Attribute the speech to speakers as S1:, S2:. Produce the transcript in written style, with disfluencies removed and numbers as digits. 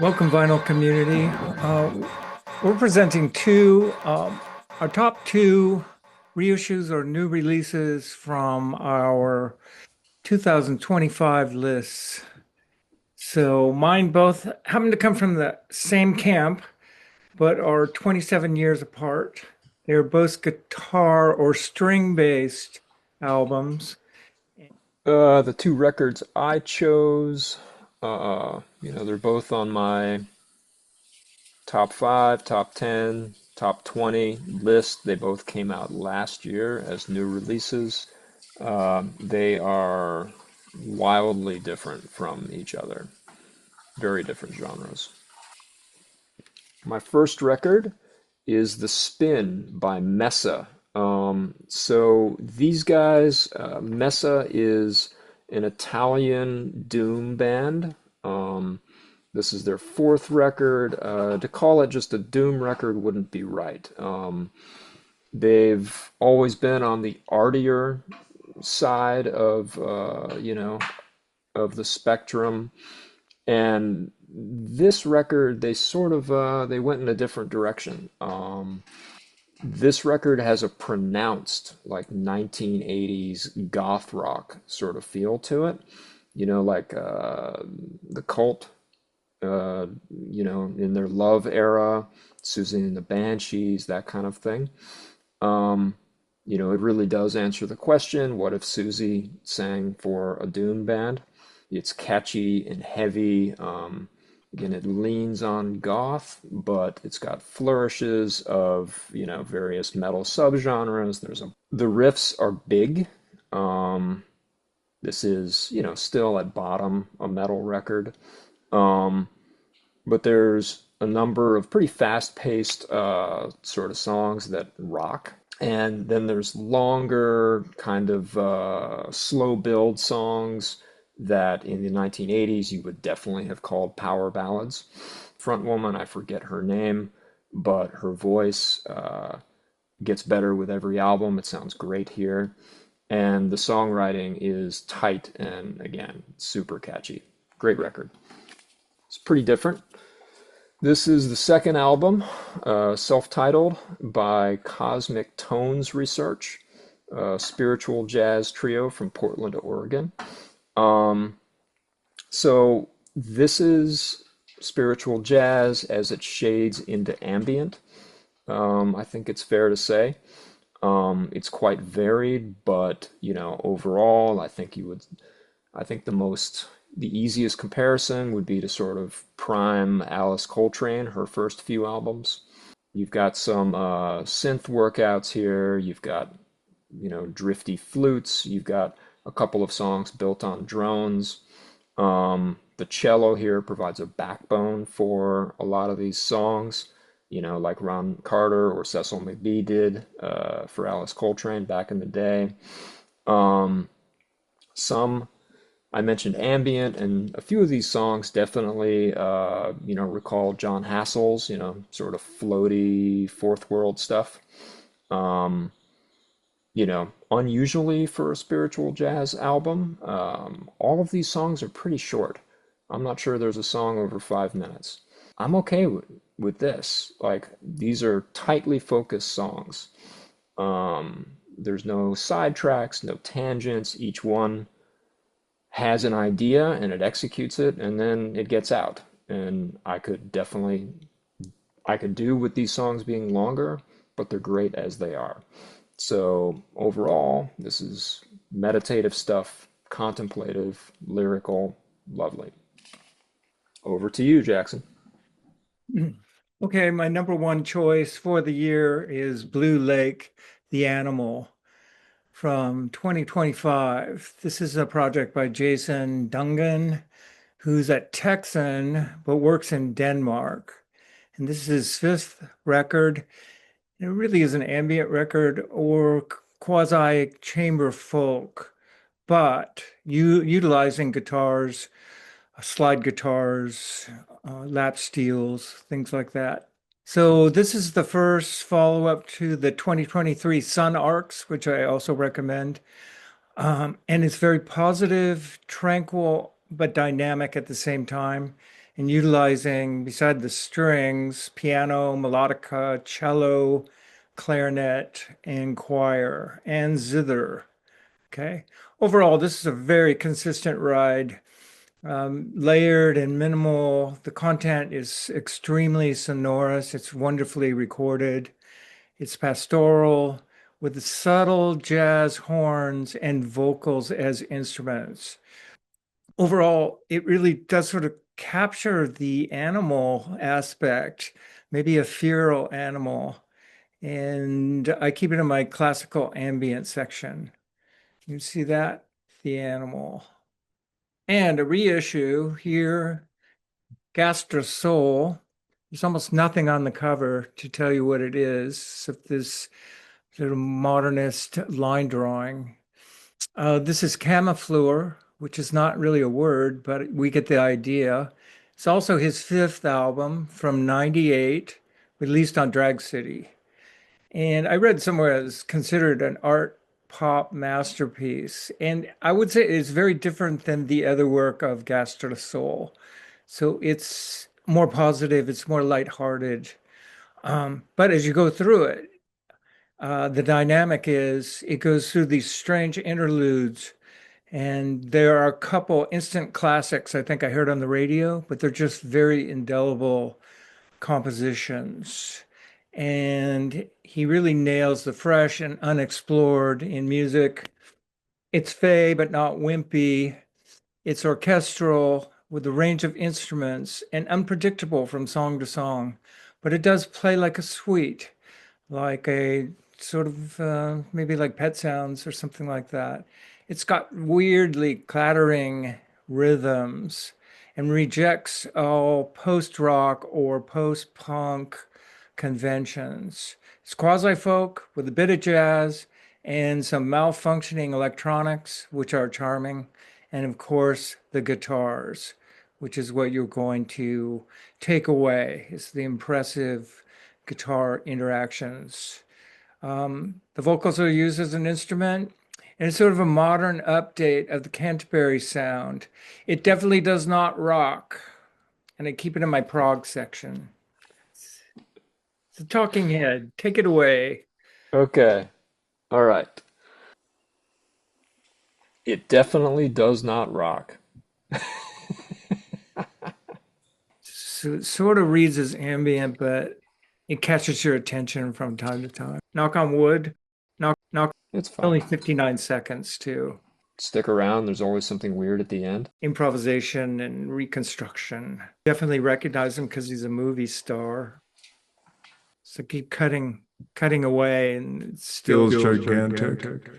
S1: Welcome, vinyl community. We're presenting our top two reissues or new releases from our 2025 lists. So mine both happen to come from the same camp, but are 27 years apart. They're both guitar or string-based albums.
S2: The two records I chose, they're both on my top five, top 10, top 20 list. They both came out last year as new releases. They are wildly different from each other, very different genres. My first record is The Spin by Messa. So these guys, Messa is an Italian doom band. This is their fourth record. To call it just a doom record wouldn't be right. They've always been on the artier side of the spectrum. And this record, they sort of they went in a different direction. This record has a pronounced like 1980s goth rock sort of feel to it. Like the Cult, in their Love era, Suzanne and the Banshees, that kind of thing. It really does answer the question, what if Susie sang for a doom band? It's catchy and heavy. Again, it leans on goth, but it's got flourishes of, various metal subgenres. The riffs are big. This is, still at bottom a metal record. But there's a number of pretty fast-paced sort of songs that rock. And then there's longer, kind of slow build songs that in the 1980s you would definitely have called power ballads. Front woman, I forget her name, but her voice gets better with every album. It sounds great here. And the songwriting is tight and, again, super catchy. Great record. It's pretty different. This is the second album, self-titled, by Cosmic Tones Research, a spiritual jazz trio from Portland, Oregon. So this is spiritual jazz as it shades into ambient. I think it's fair to say. It's quite varied, but overall, I think the easiest comparison would be to sort of prime Alice Coltrane, her first few albums. You've got some synth workouts here. You've got, drifty flutes. You've got a couple of songs built on drones. The cello here provides a backbone for a lot of these songs, like Ron Carter or Cecil McBee did for Alice Coltrane back in the day. Some I mentioned ambient, and a few of these songs definitely, recall John Hassel's, sort of floaty fourth world stuff. Um, Unusually for a spiritual jazz album, all of these songs are pretty short. I'm not sure there's a song over 5 minutes. I'm okay with this. Like, these are tightly focused songs. There's no sidetracks, no tangents. Each one has an idea and it executes it and then it gets out. And I could do with these songs being longer, but they're great as they are. So overall, this is meditative stuff, contemplative, lyrical, lovely. Over to you, Jackson.
S1: Okay, my number one choice for the year is Blue Lake, the Animal from 2025. This is a project by Jason Dungan, who's at Texan but works in Denmark. And this is his fifth record. It really is an ambient record or quasi chamber folk, but utilizing guitars, slide guitars, lap steels, things like that. So this is the first follow-up to the 2023 Sun Arcs, which I also recommend. And it's very positive, tranquil, but dynamic at the same time. and utilizing, beside the strings, piano, melodica, cello, clarinet, and choir, and zither. Okay. Overall, this is a very consistent ride, layered and minimal. The content is extremely sonorous. It's wonderfully recorded. It's pastoral with subtle jazz horns and vocals as instruments. Overall, it really does sort of capture the animal aspect, maybe a feral animal. And I keep it in my classical ambient section. You see that? The animal. And a reissue here, Gastrosoul. There's almost nothing on the cover to tell you what it is, except this sort of modernist line drawing. This is Camoufleur, which is not really a word, but we get the idea. It's also his fifth album from '98, released on Drag City. And I read somewhere it's considered an art pop masterpiece. And I would say it's very different than the other work of Gastrosoul. So it's more positive, it's more lighthearted. But as you go through it, the dynamic is it goes through these strange interludes, and there are a couple instant classics I think I heard on the radio, but they're just very indelible compositions. And he really nails the fresh and unexplored in music. It's fey, but not wimpy. It's orchestral with a range of instruments and unpredictable from song to song, but it does play like a suite, like a sort of maybe like Pet Sounds or something like that. It's got weirdly clattering rhythms and rejects all post-rock or post-punk conventions. It's quasi-folk with a bit of jazz and some malfunctioning electronics, which are charming, and of course the guitars, which is what you're going to take away. It's the impressive guitar interactions. The vocals are used as an instrument, and it's sort of a modern update of the Canterbury sound. It definitely does not rock, and I keep it in my prog section. It's a talking head. Take it away.
S2: Okay. All right. It definitely does not rock.
S1: So it sort of reads as ambient, but it catches your attention from time to time. Knock on wood. Knock.
S2: It's fine.
S1: Only 59 seconds too.
S2: Stick around. There's always something weird at the end.
S1: Improvisation and reconstruction. Definitely recognize him because he's a movie star. So keep cutting away, and it still
S3: Feels
S1: feels
S3: gigantic.
S1: gigantic.